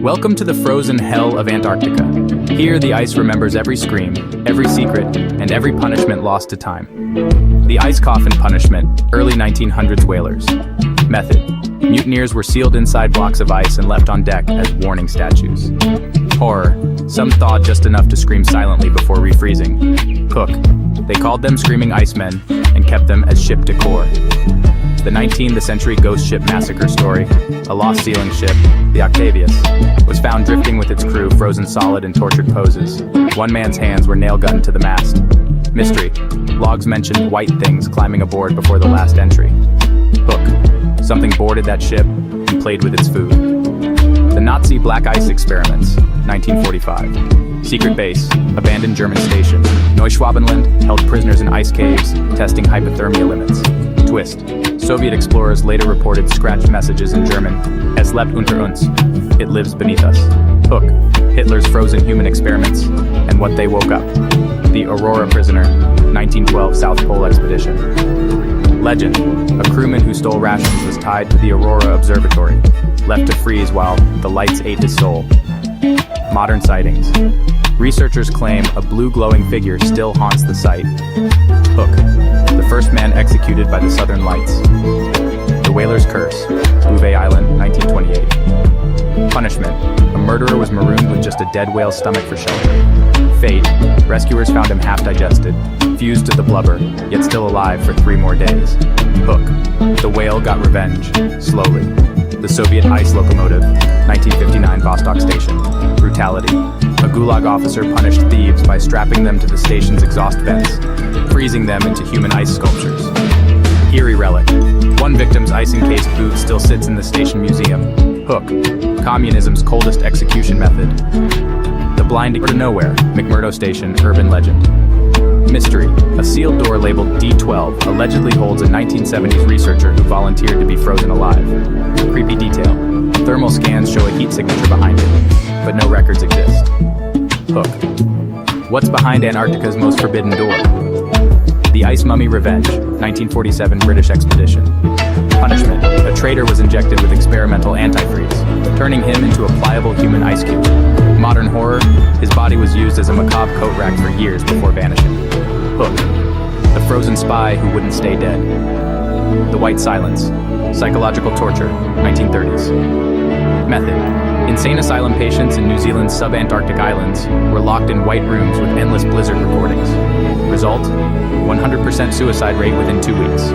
Welcome to the frozen hell of Antarctica. Here, the ice remembers every scream, every secret, and every punishment lost to time. The ice coffin punishment, early 1900s whalers. Method: mutineers were sealed inside blocks of ice and left on deck as warning statues. Horror: some thawed just enough to scream silently before refreezing. Cook: they called them screaming icemen and kept them as ship decor. The 19th century ghost ship massacre story: a lost sealing ship, the Octavius, was found drifting with its crew frozen solid in tortured poses. One man's hands were nail-gunned to the mast. Mystery: logs mentioned white things climbing aboard before the last entry. Hook: something boarded that ship and played with its food. The Nazi black ice experiments, 1945. Secret base, abandoned German station. Neuschwabenland held prisoners in ice caves, testing hypothermia limits. Twist: Soviet explorers later reported scratched messages in German. Es lebt unter uns. It lives beneath us. Hook: Hitler's frozen human experiments and what they woke up. The Aurora prisoner, 1912 South Pole expedition. Legend: a crewman who stole rations was tied to the Aurora Observatory, left to freeze while the lights ate his soul. Modern sightings: researchers claim a blue glowing figure still haunts the site. Hook: the first man executed by the Southern Lights. The Whaler's Curse, Bouvet Island, 1928. Punishment: a murderer was marooned with just a dead whale's stomach for shelter. Fate: rescuers found him half digested, fused to the blubber, yet still alive for 3 more days. Hook: the whale got revenge, slowly. The Soviet ice locomotive, 1959 Vostok station. Brutality: a gulag officer punished thieves by strapping them to the station's exhaust vents, freezing them into human ice sculptures. Eerie relic: one victim's ice-encased boot still sits in the station museum. Hook: communism's coldest execution method. The blinding to nowhere, McMurdo Station, urban legend. Mystery: a sealed door labeled D12 allegedly holds a 1970s researcher who volunteered to be frozen alive. Creepy detail: thermal scans show a heat signature behind it, but no records exist. Hook: what's behind Antarctica's most forbidden door? The Ice Mummy Revenge, 1947 British expedition. Punishment: a traitor was injected with experimental antifreeze, turning him into a pliable human ice cube. Modern horror: his body was used as a macabre coat rack for years before vanishing. Hook: the frozen spy who wouldn't stay dead. The White Silence, psychological torture, 1930s. Method: insane asylum patients in New Zealand's subantarctic islands were locked in white rooms with endless blizzard recordings. Result: 100% suicide rate within 2 weeks.